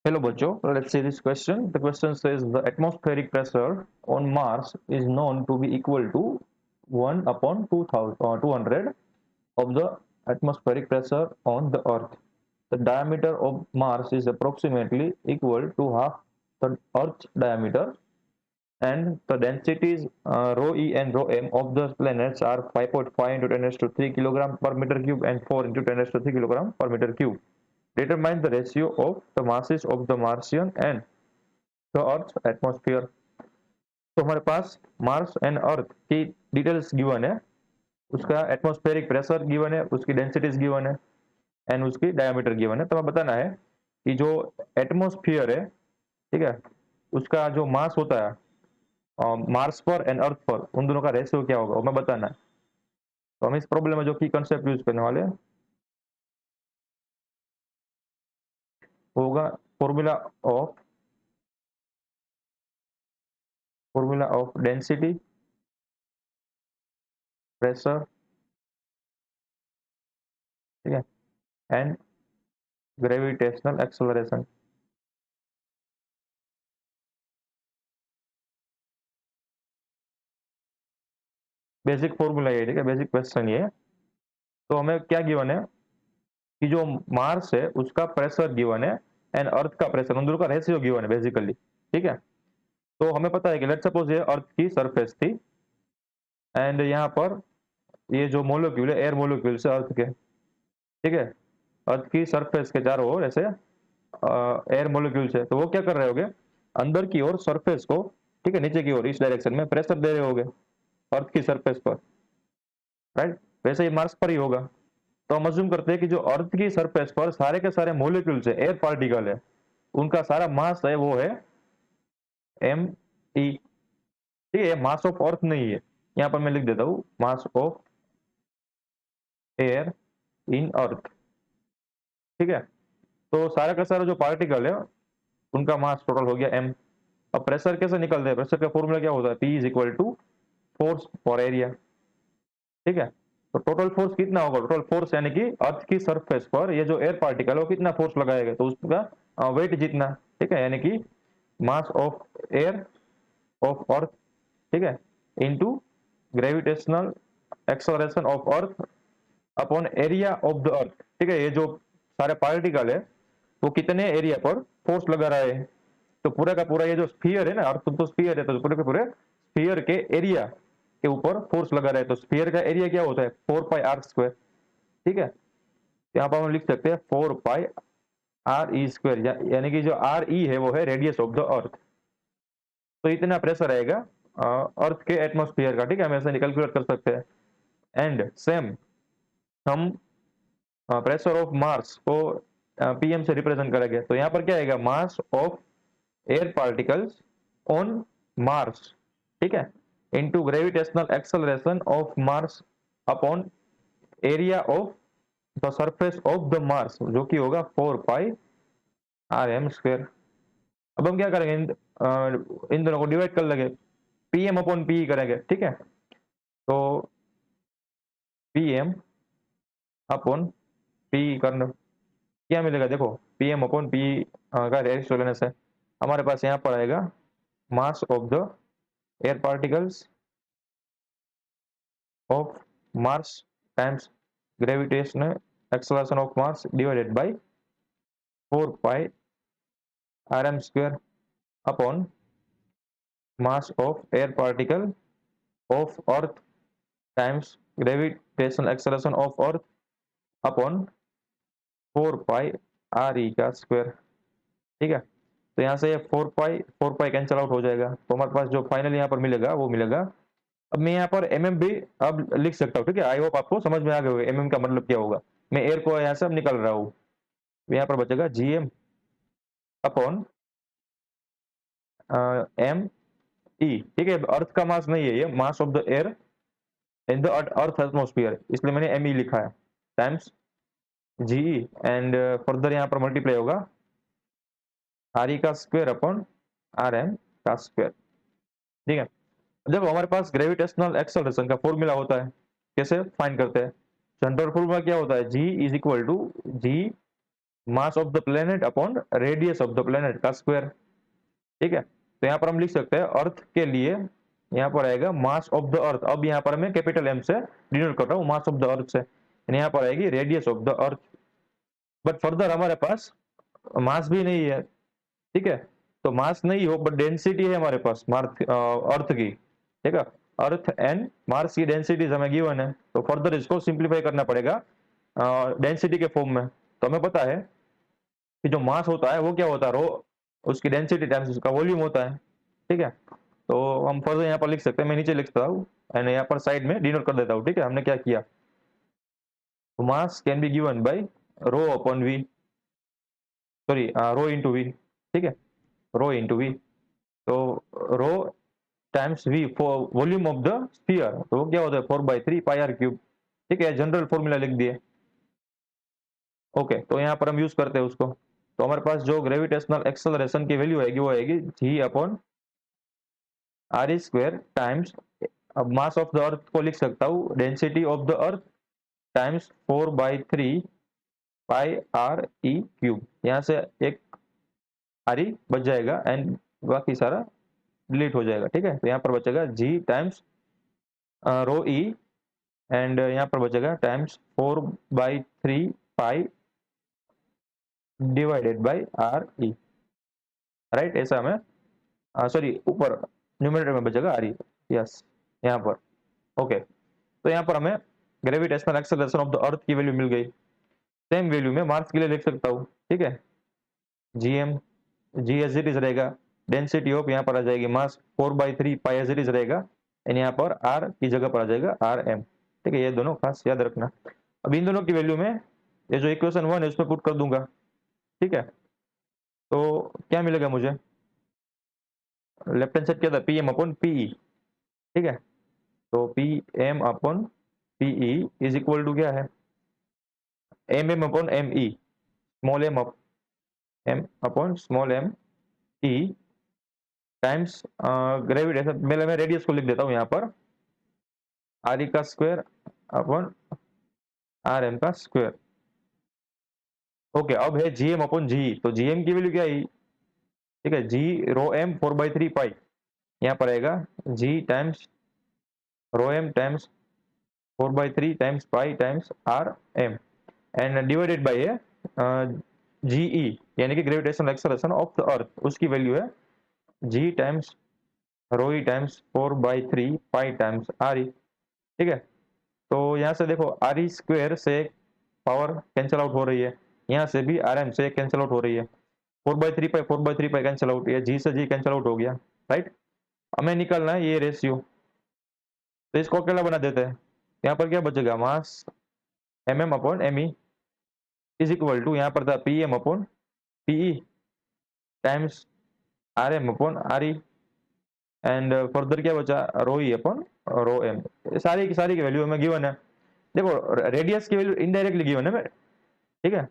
Hello, Bachcho. Let's see this question. The question says the atmospheric pressure on Mars is known to be equal to 1 upon 2000 or 200 of the atmospheric pressure on the Earth. The diameter of Mars is approximately equal to half the Earth's diameter, and the densities rho e and rho m of the planets are 5.5 into 10 raised to 3 kilogram per meter cube and 4 into 10 raised to 3 kilogram per meter cube. Determine the ratio of the masses of the Martian and the Earth's atmosphere. तो हमारे पास Mars and earth की details given है, उसका atmospheric pressure given है, उसकी densities given है and उसकी diameter given है। तो हमें बताना है कि जो एटमॉस्फेयर है, ठीक है, उसका जो मास होता है मार्स पर एंड अर्थ पर, उन दोनों का रेशियो क्या होगा वो हमें बताना है। तो हम इस प्रॉब्लम में जो की कंसेप्ट यूज करने वाले हैं वो होगा फॉर्मूला ऑफ डेंसिटी, प्रेशर, ठीक है, and gravitational acceleration. Basic formula ये, ठीक है, बेसिक क्वेश्चन ये है। तो हमें क्या गिवन है कि जो मार्स है उसका प्रेशर गिवन है एंड अर्थ का प्रेशर, उन दोनों का रेशियो गिवन है बेसिकली, ठीक है। तो हमें पता है कि लेट्स सपोज ये अर्थ की सरफेस थी एंड यहाँ पर ये जो मोलिक्यूल है एयर मोलिक्यूल से अर्थ के, ठीक है, अर्थ की सरफेस के चारों ओर ऐसे एयर मोलिक्यूल्स है, तो वो क्या कर रहे होंगे, अंदर की ओर सरफेस को, ठीक है, नीचे की ओर इस डायरेक्शन में प्रेशर दे रहे होंगे अर्थ की सरफेस पर, राइट। वैसे ही मार्स पर ही होगा। तो हम अज्यूम करते हैं कि जो अर्थ की सरफेस पर सारे के सारे मोलिक्यूल्स है, एयर पार्टिकल है, उनका सारा मास है वो है एम ई, ठीक है। मास ऑफ अर्थ नहीं है, यहाँ पर मैं लिख देता हूँ मास ऑफ एयर इन अर्थ, ठीक है। तो सारा का सारा जो पार्टिकल है उनका मास टोटल हो गया एम। अब प्रेशर कैसे निकलते हैं, प्रेशर का फॉर्मूला क्या होता है, P is equal to force for area, ठीक है। तो टोटल फोर्स कितना होगा, टोटल फोर्स यानी कि अर्थ की सरफेस पर ये जो एयर पार्टिकल है वो कितना फोर्स लगाएगा, तो उसका वेट जितना, ठीक है, यानी कि mass of air of earth, ठीक है, into gravitational acceleration of earth upon area of the अर्थ, ठीक है। ये जो सारे पार्टिकल है वो कितने एरिया पर फोर्स लगा रहा है, तो पूरा का पूरा ये जो स्फीयर है ना, अर्थ तो स्फीयर है, तो पूरे के पूरे स्फीयर के एरिया के ऊपर फोर्स लगा रहा है। तो स्फीयर का एरिया क्या होता है, 4πr², ठीक है। यहाँ पर हम लिख सकते हैं 4πre², यानी कि जो आर ई है वो है रेडियस ऑफ द अर्थ। तो इतना प्रेशर आएगा अर्थ के एटमोस्फियर का, ठीक है, हम ऐसे कैलकुलेट कर सकते हैं। एंड सेम हम प्रेशर ऑफ मार्स को पीएम से रिप्रेजेंट करेंगे, तो यहाँ पर क्या आएगा, mass of air particles on Mars, ठीक है, into gravitational acceleration of Mars upon area of the surface of the Mars, जो कि होगा 4πrm²। अब हम क्या करेंगे, इन दोनों को डिवाइड कर लेंगे, पीएम अपॉन पी करेंगे, ठीक है। तो पीएम अपॉन पी करने क्या मिलेगा, देखो पीएम अपॉन पी का रेशियो लेने से हमारे पास यहाँ पर आएगा मास of the air particles of Mars times gravitational acceleration of Mars divided by 4πrm² upon mass of air particle of earth times gravitational acceleration of earth upon 4πre², ठीक है। तो यहाँ से ये 4π कैंसिल आउट हो जाएगा, तो हमारे पास जो फाइनल यहाँ पर मिलेगा वो मिलेगा। अब मैं यहाँ पर एमएम भी अब लिख सकता हूँ, ठीक है। आई होप आपको समझ में आ गया होगा एमएम का मतलब क्या होगा। मैं एयर को यहाँ से अब निकल रहा हूँ, यहाँ पर बचेगा जीएम अपॉन एम ई, ठीक है। अर्थ का मास नहीं है ये, मास of the air in the earth atmosphere, इसलिए मैंने एम ई लिखा है, टाइम्स जी एंड फर्दर यहाँ पर मल्टीप्लाई होगा आर ई का स्क्वायर अपॉन आर एम का स्क्वायर, ठीक है। जब हमारे पास ग्रेविटेशनल एक्सेलरेशन का फॉर्मूला होता है, कैसे फाइंड करते हैं, जनरल फॉर्मूला क्या होता है, G is equal to G mass of the planet upon radius of the planet का स्क्वायर। ठीक है, तो यहाँ पर हम लिख सकते हैं अर्थ के लिए यहाँ पर आएगा मास ऑफ द अर्थ। अब यहाँ पर मैं कैपिटल एम से डिनोट कर रहा हूँ मास ऑफ द अर्थ से, यानी यहाँ पर आएगी radius of the earth. But further हमारे पास मास भी नहीं है, ठीक है, तो मास नहीं हो बट डेंसिटी है हमारे पास अर्थ की। ठीक है, अर्थ एंड मार्स की डेंसिटीज हमें गिवन है, तो फर्दर इसको सिंप्लीफाई करना पड़ेगा डेंसिटी के फॉर्म में। तो हमें पता है कि जो मास होता है वो क्या होता है, रो उसकी डेंसिटी टाइम्स उसका वॉल्यूम होता है। ठीक है, तो हम फर्दर यहाँ पर लिख सकते हैं, मैं नीचे लिखता हूँ एंड यहाँ पर साइड में डिनोट कर देता हूँ। ठीक है, हमने क्या किया, mass can be given by rho upon V, sorry rho into V. ठीक है, रो इंटू वी, तो rho times V for volume of the sphere, तो वो क्या होता है 4/3 πr³। ठीक है, जनरल फॉर्मूला लिख दिए। ओके, तो यहाँ पर हम यूज करते हैं उसको, तो हमारे पास जो ग्रेविटेशनल एक्सेलरेशन की वैल्यू आएगी वो आएगी जी अपॉन आर स्क्वायर टाइम्स, अब मास ऑफ द अर्थ को लिख सकता हूँ density of the earth times 4/3 πr⁵। यहाँ से एक आर ई बच जाएगा एंड बाकी सारा डिलीट हो जाएगा। ठीक है, तो यहाँ पर बचेगा जी टाइम्स रो ई एंड यहाँ पर बचेगा times 4/3 π divided by R E. Right, ऐसा हमें सॉरी ऊपर न्यूमरेटर में बचेगा आर ई। यस, यहाँ पर ओके। तो यहाँ पर हमें ग्रेविटेशनल एक्सेलरेशन ऑफ द अर्थ की वैल्यू मिल गई। सेम वैल्यू में मार्स के लिए लिख सकता हूँ। ठीक है, G M, G as it is रहेगा, डेंसिटी ऑफ यहाँ पर आ जाएगी मास 4/3 π एज इट इज रहेगा एंड यहाँ पर आर की जगह पर आ जाएगा आर एम। ठीक है, ये दोनों खास याद रखना। अब इन दोनों की वैल्यू में ये जो इक्वेशन 1 है उसमें पुट कर दूंगा। ठीक है, तो क्या मिलेगा मुझे, लेफ्ट हैंड साइड क्या था, पी एम अपॉन पीई। ठीक है, तो P M upon PE is equal to क्या है, M M upon M E, small M upon small M E times gravitation, मैं रेडियस को लिख देता हूँ यहाँ पर आर ई का स्क्वायर अपॉन आर एम का स्क्वायर। ओके, अब है जी एम अपॉन जी, तो जी एम की वैल्यू क्या है, ठीक है, जी रो एम 4/3 π, यहाँ पर आएगा G times rho M times 4/3 times pi times R M and divided by है जीई, यानी कि gravitational acceleration of the Earth, उसकी वैल्यू है G times rho E times 4/3 π times R E. ठीक है, तो यहाँ से देखो आर ई स्क्वायर से पावर कैंसिल आउट हो रही है, यहाँ से भी आर एम से कैंसिल आउट हो रही है, 4/3 π कैंसिल आउट, ये जी से जी कैंसिल आउट हो गया। राइट, हमें निकालना है ये रेशियो, तो इसको अकेला बना देते हैं। यहाँ पर क्या बचेगा, mass M M upon M E is equal to, यहाँ पर था P M upon PE times R M upon R E and further क्या बचा, रो ई अपॉन रो एम। सारी की सारी की वैल्यू हमें गिवन है। देखो रेडियस की वैल्यू इनडायरेक्टली गिवन है, ठीक है,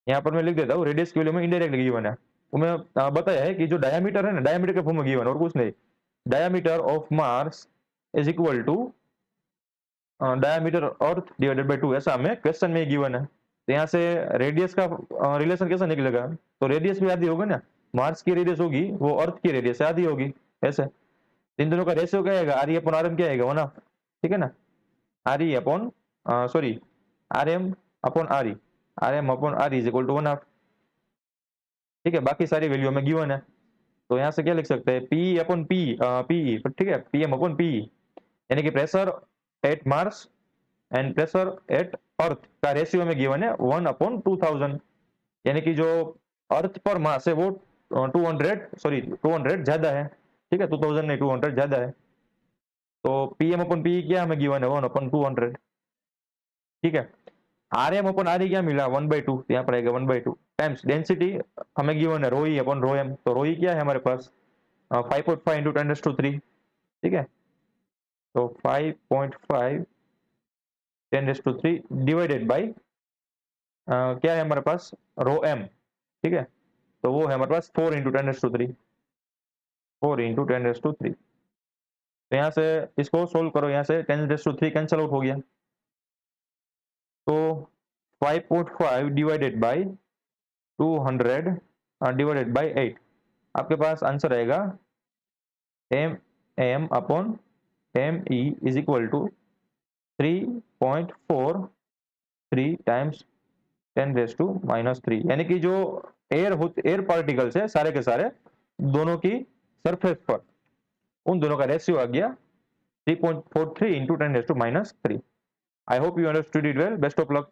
यहाँ पर मैं लिख देता हूँ रेडियस की वैल्यू में इनडायरेक्टली गिवन है। वो मैं बताया है कि जो डायमीटर है ना, डायमीटर के फॉर्म में गिवन और कुछ नहीं, diameter of Mars is equal to diameter earth divided by 2, ऐसा हमें क्वेश्चन में गिवन है। तो यहाँ से रेडियस का रिलेशन कैसा निकलेगा, तो रेडियस भी आधी होगा ना, मार्स की रेडियस होगी वो अर्थ की रेडियस से आधी होगी, ऐसे इन दोनों का रेशियो क्या आएगा, R E upon R M क्या आएगा, 1/2। ठीक है ना, R E upon sorry R M upon R E, R M upon R E is equal to 1/2। ठीक है, बाकी सारी वैल्यू हमें गिवन है, तो यहाँ से क्या लिख सकते हैं, पी अपॉन पी, ठीक है, पी एम अपॉन पी, यानी कि pressure at Mars and pressure at Earth का रेशियो में गिवन है 1/2000, यानी कि जो अर्थ पर मास है वो 200 ज्यादा है। ठीक है, 2000 नहीं 200 ज्यादा है, तो पी एम अपन पी क्या हमें गिवन है 1/200। ठीक है, आर एम अपन आर क्या मिला 1/2, यहाँ पर आएगा 1/2 टाइम्स डेंसिटी हमें गिवन है रो ई अपन रो एम, तो रो ई क्या है हमारे पास 5.5 इंटू 10⁻3। ठीक है, तो 5.5 10⁻3 डिवाइडेड बाई क्या है हमारे पास रो एम। ठीक है, तो वो है हमारे पास 4 इंटू 10⁻3, 4 इंटू 10⁻3। तो यहाँ से इसको सोल्व करो, यहाँ से 10⁻3 कैंसिल आउट हो गया, तो 5.5 डिवाइडेड बाई 200 डिवाइडेड बाई 8, आपके पास आंसर आएगा M upon M E is equal to 3.43 times 10⁻³ यानी कि जो एयर पार्टिकल्स है सारे के सारे दोनों की सरफेस पर, उन दोनों का रेशियो आ गया 3.43 into 10⁻³ I hope you understood it well. Best of luck.